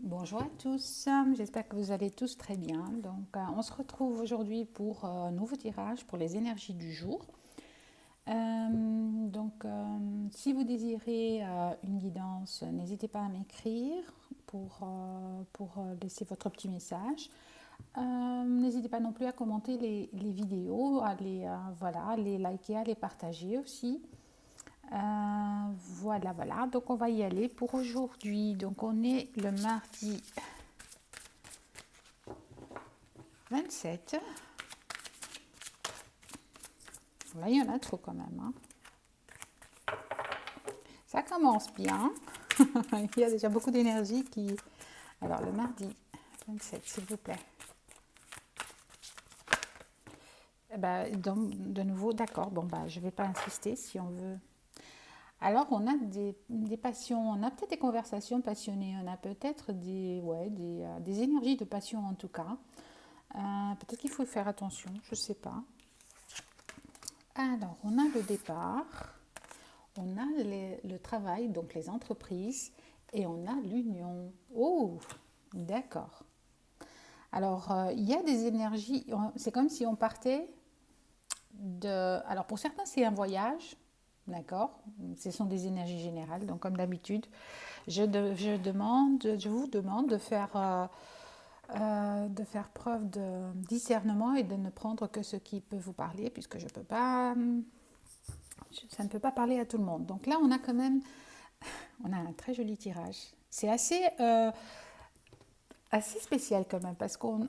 Bonjour à tous, j'espère que vous allez tous très bien. On se retrouve aujourd'hui pour un nouveau tirage pour les énergies du jour. Si vous désirez une guidance, n'hésitez pas à m'écrire pour laisser votre petit message. N'hésitez pas non plus à commenter les vidéos, à les liker, à les partager aussi. Voilà. Donc, on va y aller pour aujourd'hui. Donc, on est le mardi 27. Là, il y en a trop quand même, hein. Ça commence bien. Il y a déjà beaucoup d'énergie qui... Alors, le mardi 27, s'il vous plaît. De nouveau, d'accord. Je ne vais pas insister si on veut. Alors, on a des passions, on a peut-être des conversations passionnées, on a peut-être des énergies de passion en tout cas. Peut-être qu'il faut faire attention, je ne sais pas. Alors, on a le départ, on a le travail, donc les entreprises, et on a l'union. Oh, d'accord. Alors, il y a des énergies, c'est comme si on partait de... Alors, pour certains, c'est un voyage, d'accord. Ce sont des énergies générales, donc comme d'habitude, je vous demande de faire preuve de discernement et de ne prendre que ce qui peut vous parler, puisque je peux pas, ça ne peut pas parler à tout le monde. Donc là, on a quand même, on a un très joli tirage. C'est assez spécial quand même, parce qu'on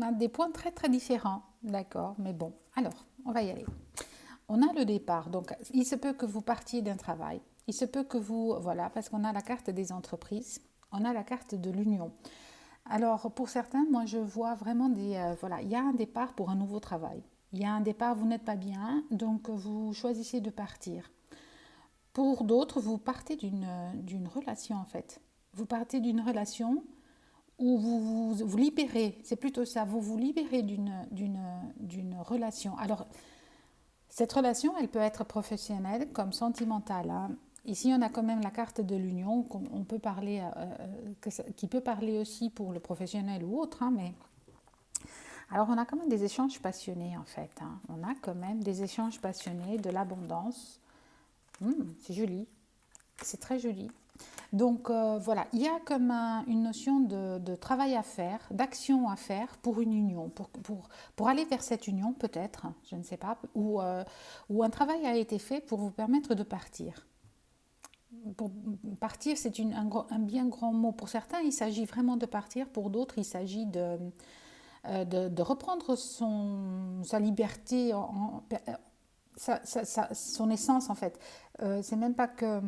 a des points très très différents, d'accord. Mais bon, alors, on va y aller. On a le départ, donc il se peut que vous partiez d'un travail, il se peut que vous, voilà, parce qu'on a la carte des entreprises, on a la carte de l'union. Alors pour certains, moi je vois vraiment voilà, il y a un départ pour un nouveau travail, il y a un départ, vous n'êtes pas bien, donc vous choisissez de partir. Pour d'autres, vous partez d'une relation en fait. Vous partez d'une relation où vous libérez, c'est plutôt ça, vous vous libérez d'une relation. Alors cette relation, elle peut être professionnelle comme sentimentale, hein. Ici, on a quand même la carte de l'union qu'on peut parler, qui peut parler aussi pour le professionnel ou autre, hein, mais alors on a quand même des échanges passionnés en fait, hein. On a quand même des échanges passionnés, de l'abondance. C'est joli, c'est très joli. Donc voilà, il y a comme une notion de travail à faire, d'action à faire pour une union, pour aller vers cette union peut-être, je ne sais pas, où un travail a été fait pour vous permettre de partir. Pour partir, c'est un bien grand mot. Pour certains, il s'agit vraiment de partir, pour d'autres, il s'agit de reprendre sa liberté, son essence en fait. C'est même pas que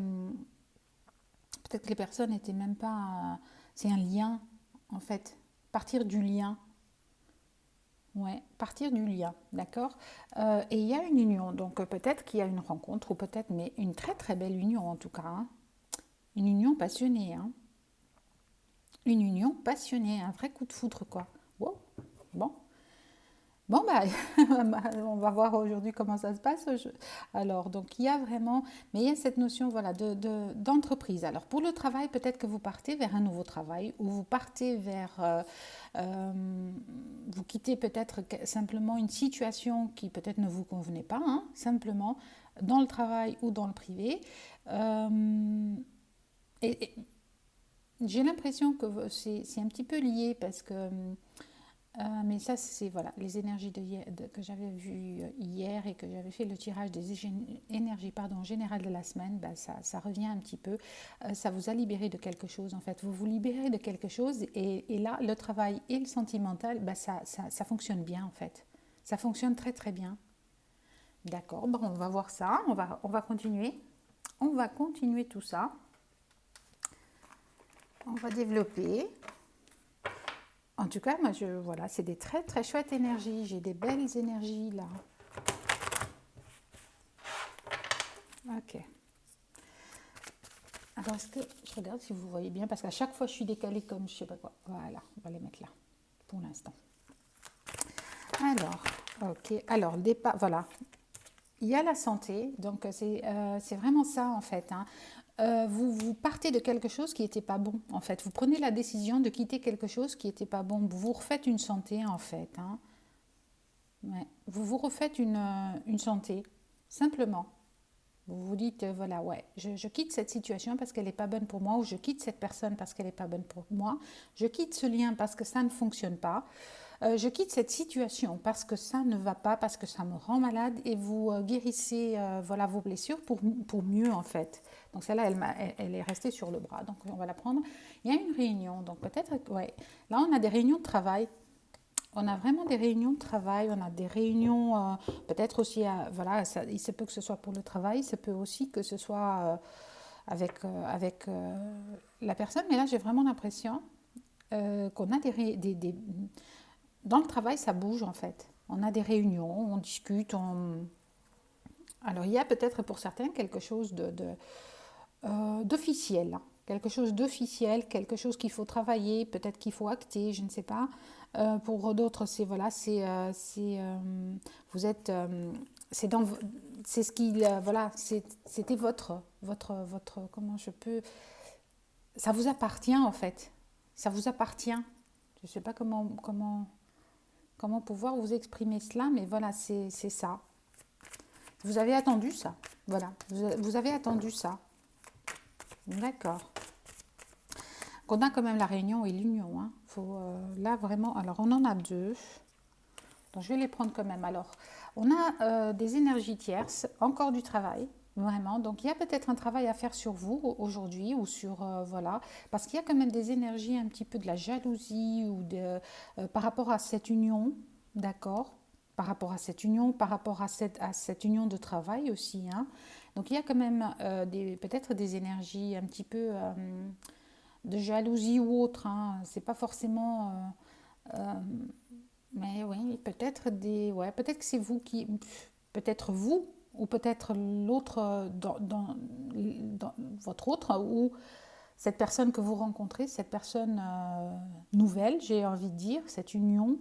peut-être que les personnes n'étaient même pas. C'est un lien, en fait. Partir du lien. Ouais, partir du lien, d'accord. Et il y a une union, donc peut-être qu'il y a une rencontre, ou peut-être, mais une très très belle union en tout cas, hein. Une union passionnée, hein. Une union passionnée, un vrai coup de foudre, quoi. Wow. Bon, Bon, bah, on va voir aujourd'hui comment ça se passe. Alors, donc, il y a vraiment, mais il y a cette notion, voilà, d'entreprise. Alors, pour le travail, peut-être que vous partez vers un nouveau travail ou vous partez euh, vous quittez peut-être simplement une situation qui peut-être ne vous convenait pas, hein, simplement dans le travail ou dans le privé. Euh, et j'ai l'impression que c'est un petit peu lié parce que mais ça, c'est voilà, les énergies que j'avais vues hier et que j'avais fait le tirage des énergies générales de la semaine, bah, ça revient un petit peu. Ça vous a libéré de quelque chose en fait. Vous vous libérez de quelque chose et là, le travail et le sentimental, bah, ça fonctionne bien en fait. Ça fonctionne très très bien. D'accord, bon, on va voir ça, on va continuer. On va continuer tout ça. On va développer. En tout cas, moi, voilà, c'est des très très chouettes énergies. J'ai des belles énergies là. Ok. Alors, est-ce que je regarde si vous voyez bien parce qu'à chaque fois, je suis décalée comme je sais pas quoi. Voilà, on va les mettre là pour l'instant. Alors, ok. Alors, le départ, voilà. Il y a la santé, donc c'est vraiment ça en fait, hein. vous partez de quelque chose qui n'était pas bon, en fait. Vous prenez la décision de quitter quelque chose qui n'était pas bon. Vous refaites une santé, en fait. Hein. Ouais. Vous vous refaites une santé, simplement. Vous vous dites, voilà, ouais, je quitte cette situation parce qu'elle n'est pas bonne pour moi, ou je quitte cette personne parce qu'elle n'est pas bonne pour moi, je quitte ce lien parce que ça ne fonctionne pas, je quitte cette situation parce que ça ne va pas, parce que ça me rend malade, et vous guérissez voilà, vos blessures pour mieux, en fait. Donc celle-là, elle est restée sur le bras, donc on va la prendre. Il y a une réunion, donc peut-être, ouais, là on a des réunions de travail. On a vraiment des réunions de travail, on a des réunions peut-être aussi, voilà, ça, il se peut que ce soit pour le travail, il se peut aussi que ce soit avec la personne, mais là j'ai vraiment l'impression qu'on a dans le travail ça bouge en fait. On a des réunions, on discute, alors il y a peut-être pour certains quelque chose d'officiel, hein. Quelque chose d'officiel, quelque chose qu'il faut travailler, peut-être qu'il faut acter, je ne sais pas. Pour d'autres, c'est voilà, vous êtes, c'est dans, c'est ce qui, voilà, c'était votre, comment je peux, ça vous appartient en fait, ça vous appartient. Je ne sais pas comment pouvoir vous exprimer cela, mais voilà, c'est ça. Vous avez attendu ça, voilà, vous avez attendu ça. D'accord. On a quand même la réunion et l'union. Hein. Là, vraiment, alors on en a deux. Donc, je vais les prendre quand même. Alors, on a des énergies tierces, encore du travail, vraiment. Donc, il y a peut-être un travail à faire sur vous aujourd'hui ou sur, voilà, parce qu'il y a quand même des énergies un petit peu de la jalousie ou par rapport à cette union, d'accord, par rapport à cette union, par rapport à cette union de travail aussi. Hein. Donc, il y a quand même peut-être des énergies un petit peu de jalousie ou autre. Hein. C'est pas forcément. Euh, mais oui, ouais, peut-être que c'est vous qui, peut-être vous, ou peut-être l'autre dans votre autre, ou cette personne que vous rencontrez, cette personne nouvelle, j'ai envie de dire, cette union,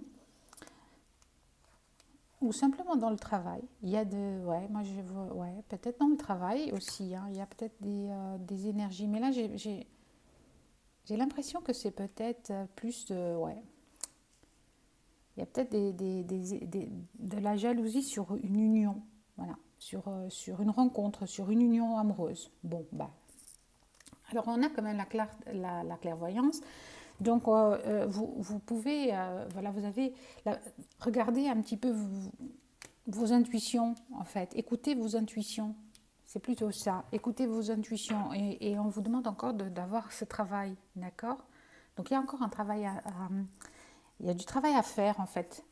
ou simplement dans le travail. Il y a ouais, moi je vois, ouais, peut-être dans le travail aussi. Hein, il y a peut-être des énergies, mais là j'ai l'impression que c'est peut-être plus de, ouais. Il y a peut-être de la jalousie sur une union, voilà, sur une rencontre, sur une union amoureuse. Bon, bah. Alors on a quand même la clairvoyance. Donc vous pouvez, voilà, vous avez, regardez un petit peu vos intuitions, en fait. Écoutez vos intuitions. C'est plutôt ça. Écoutez vos intuitions. Et on vous demande encore d'avoir ce travail, d'accord? Donc il y a encore un travail il y a du travail à faire en fait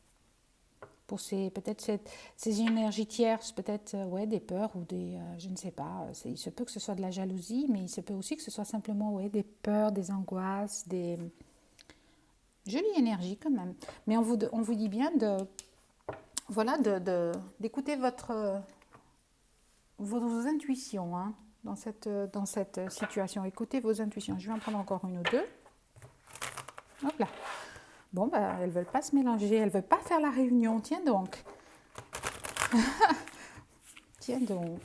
pour peut-être ces énergies tierces, peut-être ouais, des peurs ou je ne sais pas, il se peut que ce soit de la jalousie, mais il se peut aussi que ce soit simplement ouais, des peurs, des angoisses, des jolies énergies quand même. Mais on vous dit bien voilà, d'écouter vos intuitions hein, dans cette situation. Écoutez vos intuitions. Je vais en prendre encore une ou deux. Hop là. Bon, bah, elles ne veulent pas se mélanger, elles ne veulent pas faire la réunion. Tiens donc. Tiens donc.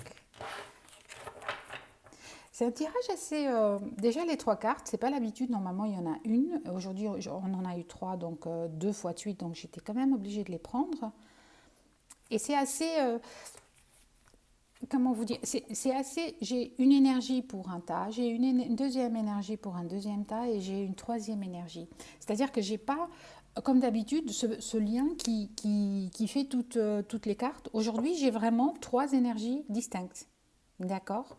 C'est un tirage assez... déjà, les trois cartes, c'est pas l'habitude. Normalement, il y en a une. Aujourd'hui, on en a eu trois, donc 2 fois de suite. Donc, j'étais quand même obligée de les prendre. Et c'est assez... comment vous dire, c'est assez, j'ai une énergie pour un tas, j'ai une deuxième énergie pour un deuxième tas et j'ai une troisième énergie. C'est-à-dire que j'ai pas, comme d'habitude, ce lien qui fait toutes les cartes. Aujourd'hui, j'ai vraiment 3 énergies distinctes. D'accord?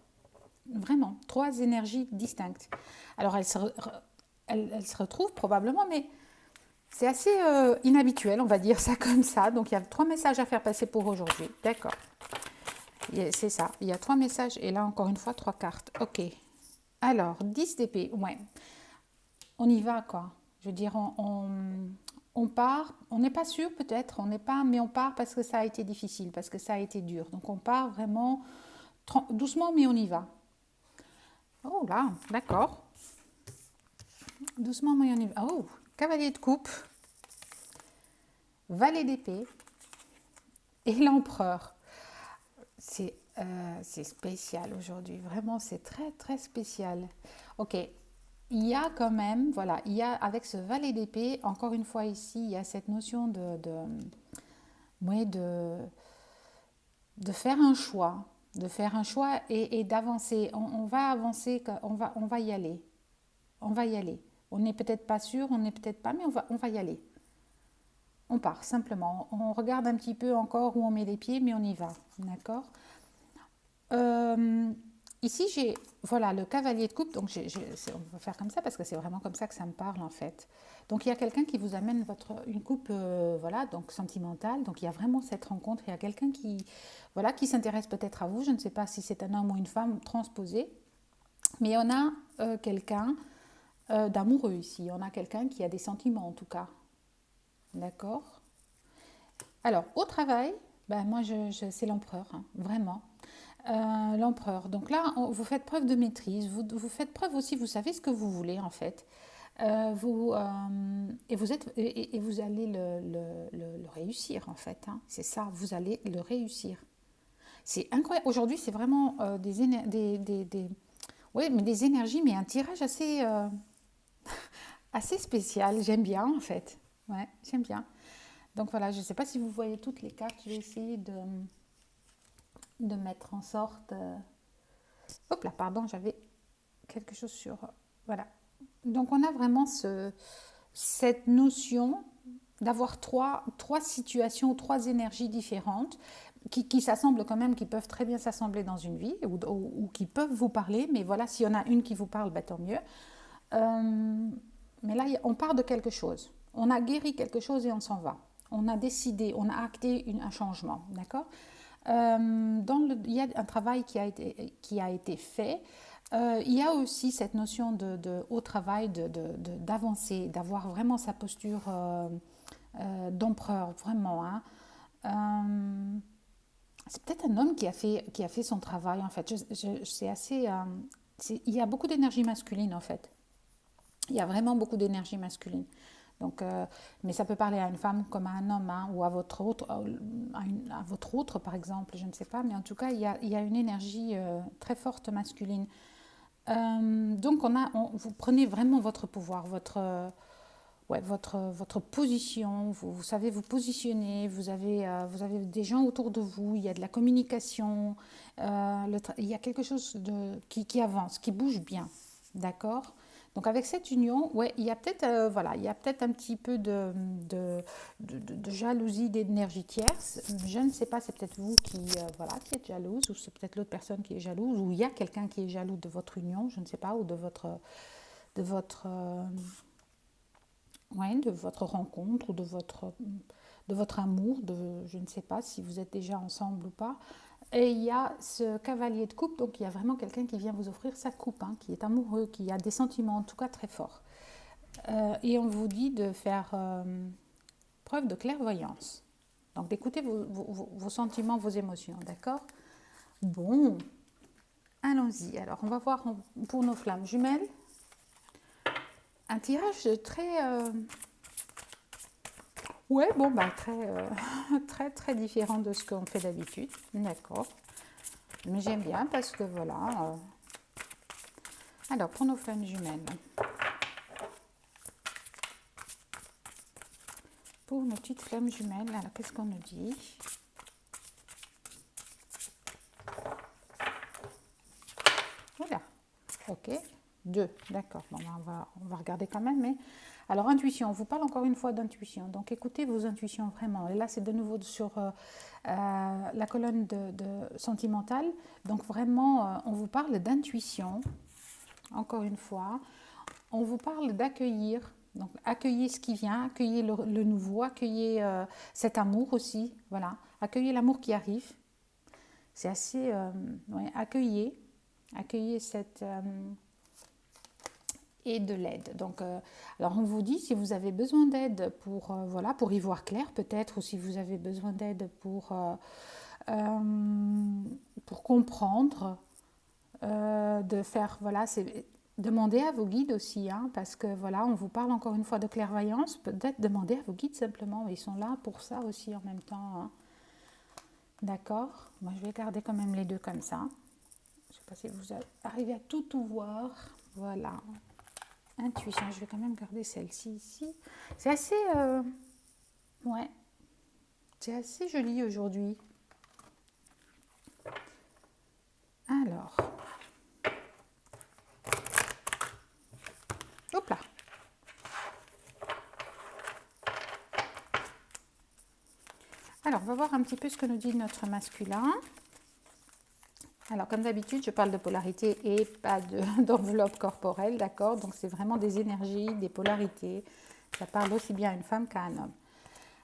Vraiment, 3 énergies distinctes. Alors, elles se retrouvent probablement, mais c'est assez inhabituel, on va dire ça comme ça. Donc, il y a 3 messages à faire passer pour aujourd'hui. D'accord. C'est ça, il y a 3 messages et là encore une fois 3 cartes. Ok. Alors, 10 d'épée, ouais. On y va quoi. Je veux dire, on part, on n'est pas sûr peut-être, on n'est pas, mais on part parce que ça a été difficile, parce que ça a été dur. Donc on part vraiment doucement, mais on y va. Oh là, d'accord. Doucement, mais on y va. Oh, cavalier de coupe, valet d'épée et l'empereur. C'est C'est spécial aujourd'hui, vraiment c'est très très spécial. Ok, il y a quand même, voilà, il y a avec ce valet d'épée, encore une fois ici, il y a cette notion ouais, de faire un choix, et d'avancer. On va avancer, on va y aller, on va y aller. On n'est peut-être pas sûr, on n'est peut-être pas, mais on va y aller. On part simplement. On regarde un petit peu encore où on met les pieds, mais on y va, d'accord. Euh, Ici, j'ai voilà le cavalier de coupe. Donc, on va faire comme ça parce que c'est vraiment comme ça que ça me parle en fait. Donc, il y a quelqu'un qui vous amène une coupe, voilà, donc sentimentale. Donc, il y a vraiment cette rencontre. Il y a quelqu'un voilà, qui s'intéresse peut-être à vous. Je ne sais pas si c'est un homme ou une femme transposé, mais on a quelqu'un d'amoureux ici. On a quelqu'un qui a des sentiments en tout cas. D'accord. Alors, au travail, ben moi, c'est l'empereur, hein, vraiment. L'empereur. Donc là, vous faites preuve de maîtrise, vous faites preuve aussi, vous savez ce que vous voulez en fait. Et vous allez le réussir en fait, hein. C'est ça, vous allez le réussir. C'est incroyable. Aujourd'hui, c'est vraiment ouais, mais des énergies, mais un tirage assez spécial. J'aime bien en fait. Ouais, j'aime bien. Donc voilà, je ne sais pas si vous voyez toutes les cartes. Je vais essayer de mettre en sorte. Hop là, pardon, j'avais quelque chose sur. Voilà. Donc on a vraiment cette notion d'avoir trois situations, trois énergies différentes qui s'assemblent quand même, qui peuvent très bien s'assembler dans une vie ou qui peuvent vous parler. Mais voilà, s'il y en a une qui vous parle, bah, tant mieux. Mais là, on part de quelque chose. On a guéri quelque chose et on s'en va. On a décidé, on a acté un changement, d'accord. Il y a un travail qui a été fait. Il y a aussi cette notion au travail d'avancer, d'avoir vraiment sa posture d'empereur, vraiment, hein. Euh, c'est peut-être un homme qui a fait son travail, en fait. C'est assez, il y a beaucoup d'énergie masculine, en fait. Il y a vraiment beaucoup d'énergie masculine. Donc, mais ça peut parler à une femme comme à un homme, hein, ou à votre autre, à votre autre, par exemple, je ne sais pas. Mais en tout cas, il y a une énergie très forte masculine. Donc, vous prenez vraiment votre pouvoir, ouais, votre position. Vous savez vous positionner. Vous avez des gens autour de vous. Il y a de la communication. Il y a quelque chose qui avance, qui bouge bien. D'accord. Donc avec cette union, ouais, il y a peut-être voilà, il y a peut-être un petit peu de jalousie, d'énergie tierce. Je ne sais pas, c'est peut-être vous voilà, qui êtes jalouse, ou c'est peut-être l'autre personne qui est jalouse, ou il y a quelqu'un qui est jaloux de votre union, je ne sais pas, ou de votre, ouais, de votre rencontre, ou de votre amour, je ne sais pas si vous êtes déjà ensemble ou pas. Et il y a ce cavalier de coupe, donc il y a vraiment quelqu'un qui vient vous offrir sa coupe, hein, qui est amoureux, qui a des sentiments en tout cas très forts. Et on vous dit de faire preuve de clairvoyance. Donc d'écouter vos sentiments, vos émotions, d'accord. Bon, allons-y. Alors on va voir pour nos flammes jumelles. Un tirage très... ouais, bon, bah, très, très, très différent de ce qu'on fait d'habitude. D'accord. Mais j'aime bien parce que voilà. Alors, pour nos flammes jumelles. Pour nos petites flammes jumelles, alors qu'est-ce qu'on nous dit? Voilà. Ok. 2. D'accord. Bon, on va regarder quand même. Mais... Alors, intuition. On vous parle encore une fois d'intuition. Donc, écoutez vos intuitions vraiment. Et là, c'est de nouveau sur la colonne de sentimentale. Donc, vraiment, on vous parle d'intuition. Encore une fois. On vous parle d'accueillir. Donc, accueillez ce qui vient, accueillez le nouveau, accueillez cet amour aussi. Voilà. Accueillez l'amour qui arrive. C'est assez... ouais, accueillez cette... et de l'aide. Donc, alors on vous dit si vous avez besoin d'aide voilà, pour y voir clair peut-être, ou si vous avez besoin d'aide pour comprendre, de faire, voilà, c'est demander à vos guides aussi, hein, parce que voilà, on vous parle encore une fois de clairvoyance, peut-être demander à vos guides simplement, ils sont là pour ça aussi en même temps, hein. D'accord? Moi, je vais garder quand même les deux comme ça. Je ne sais pas si vous arrivez à tout voir. Voilà. Intuition, je vais quand même garder celle-ci ici. C'est assez... ouais, c'est assez joli aujourd'hui. Alors, hop là. Alors, on va voir un petit peu ce que nous dit notre masculin. Alors, comme d'habitude, je parle de polarité et pas d'enveloppe corporelle, d'accord? Donc, c'est vraiment des énergies, des polarités. Ça parle aussi bien à une femme qu'à un homme.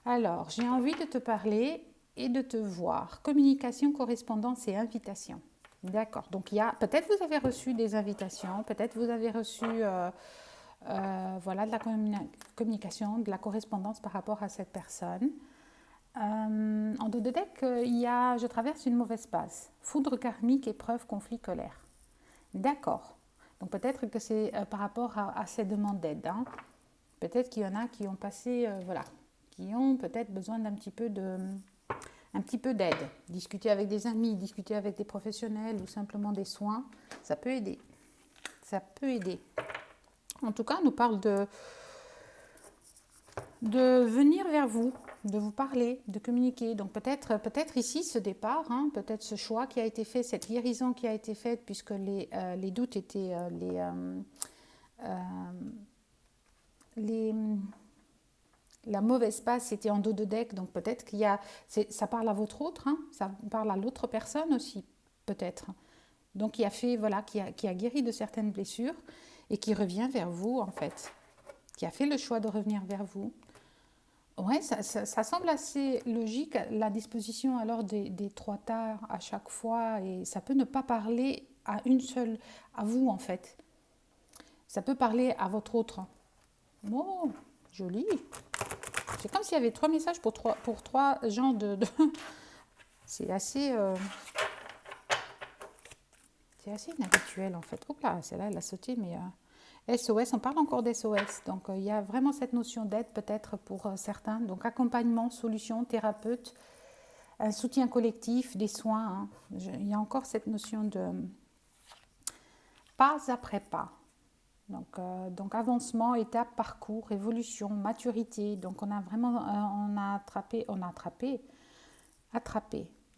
Alors, j'ai envie de te parler et de te voir. Communication, correspondance et invitation. D'accord. Donc, il y a peut-être vous avez reçu des invitations, peut-être vous avez reçu voilà, de la communication, de la correspondance par rapport à cette personne. En dos de deck, il y a je traverse une mauvaise passe. Foudre karmique, épreuve, conflit, colère. D'accord. Donc peut-être que c'est par rapport à ces demandes d'aide. Hein. Peut-être qu'il y en a qui ont passé, voilà, qui ont peut-être besoin d'un petit peu d'aide. Discuter avec des amis, discuter avec des professionnels ou simplement des soins, ça peut aider. Ça peut aider. En tout cas, on nous parle de venir vers vous, de vous parler, de communiquer. Donc peut-être ici ce départ, hein, peut-être ce choix qui a été fait, cette guérison qui a été faite, puisque les doutes étaient la mauvaise passe était en dos de deck, donc peut-être qu'il y a, ça parle à votre autre, hein, ça parle à l'autre personne aussi, peut-être. Donc qui a fait, voilà, qui a guéri de certaines blessures et qui revient vers vous en fait, qui a fait le choix de revenir vers vous. Ouais, ça semble assez logique, la disposition alors des trois tares à chaque fois, et ça peut ne pas parler à une seule, à vous en fait. Ça peut parler à votre autre. Oh, joli. C'est comme s'il y avait trois messages pour trois genres C'est assez, c'est assez inhabituel en fait. Oups là, celle-là, elle a sauté, mais SOS, on parle encore d'SOS. Donc il y a vraiment cette notion d'aide peut-être pour certains. Donc accompagnement, solution, thérapeute, un soutien collectif, des soins. Hein. Il y a encore cette notion de pas après pas. Donc avancement, étape, parcours, évolution, maturité. Donc on a vraiment, attrapé.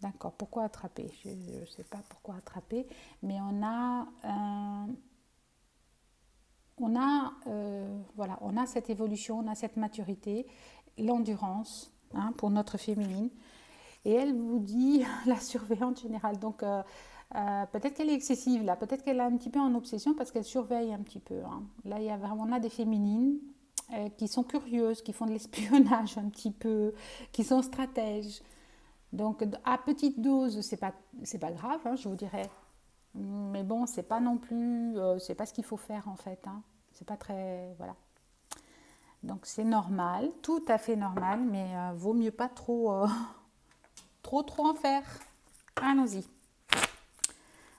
D'accord, pourquoi attraper? Je ne sais pas pourquoi attraper, mais voilà, on a cette évolution, on a cette maturité, l'endurance, hein, pour notre féminine. Et elle vous dit la surveillante générale. Donc peut-être qu'elle est excessive là, peut-être qu'elle a un petit peu en obsession parce qu'elle surveille un petit peu. Hein. Là, on a des féminines qui sont curieuses, qui font de l'espionnage un petit peu, qui sont stratèges. Donc à petite dose, c'est pas grave, hein, je vous dirais. Mais bon, c'est pas non plus, c'est pas ce qu'il faut faire en fait. Hein. C'est pas très, voilà. Donc c'est normal, tout à fait normal, mais vaut mieux pas trop en faire. Allons-y.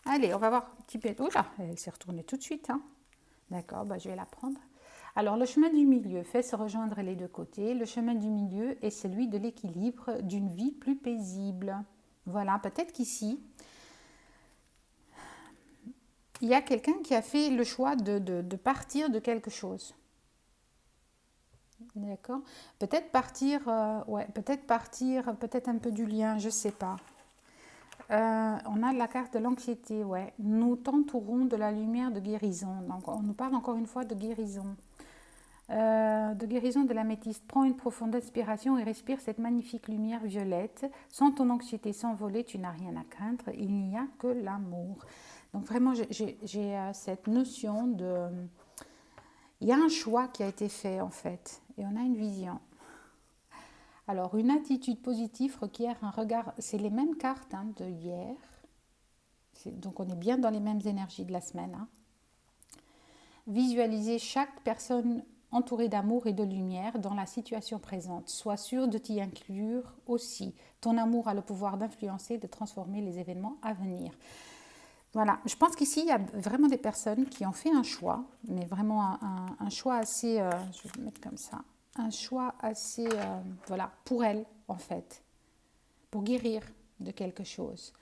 Allez, on va voir un petit peu. Oh là, elle s'est retournée tout de suite. Hein. D'accord, bah, je vais la prendre. Alors, le chemin du milieu fait se rejoindre les deux côtés. Le chemin du milieu est celui de l'équilibre, d'une vie plus paisible. Voilà, peut-être qu'ici, il y a quelqu'un qui a fait le choix de partir de quelque chose. D'accord. Peut-être partir, peut-être un peu du lien, je ne sais pas. On a la carte de l'anxiété, ouais. Nous t'entourons de la lumière de guérison. Donc, on nous parle encore une fois de guérison. De guérison de l'améthyste. Prends une profonde inspiration et respire cette magnifique lumière violette. Sans ton anxiété s'envoler, tu n'as rien à craindre. Il n'y a que l'amour. Donc vraiment, j'ai cette notion de... Il y a un choix qui a été fait en fait. Et on a une vision. Alors, une attitude positive requiert un regard. C'est les mêmes cartes hein, de hier. Donc, on est bien dans les mêmes énergies de la semaine. Hein. Visualiser chaque personne entourée d'amour et de lumière dans la situation présente. Sois sûr de t'y inclure aussi. Ton amour a le pouvoir d'influencer, de transformer les événements à venir. Voilà, je pense qu'ici, il y a vraiment des personnes qui ont fait un choix, mais vraiment un choix assez, je vais le mettre comme ça, un choix assez, voilà, pour elles, en fait, pour guérir. de quelque chose.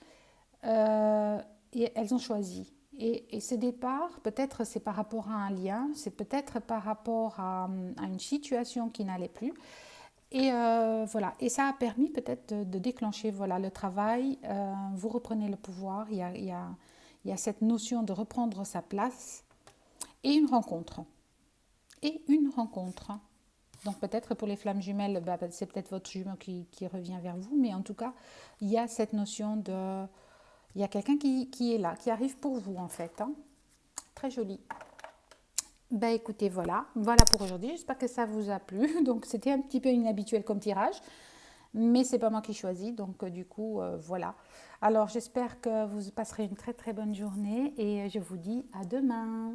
Et elles ont choisi. Et ce départ, peut-être c'est par rapport à un lien, c'est peut-être par rapport à une situation qui n'allait plus. Et voilà, et ça a permis peut-être de déclencher voilà, le travail, vous reprenez le pouvoir, il y a cette notion de reprendre sa place et une rencontre. Et une rencontre. Donc peut-être pour les flammes jumelles, bah, c'est peut-être votre jumeau qui revient vers vous, mais en tout cas, il y a cette notion de... Il y a quelqu'un qui est là, qui arrive pour vous en fait. Hein. Très joli. Ben écoutez, voilà pour aujourd'hui. J'espère que ça vous a plu. Donc c'était un petit peu inhabituel comme tirage, mais c'est pas moi qui choisis. Donc du coup, voilà. Alors j'espère que vous passerez une très très bonne journée et je vous dis à demain.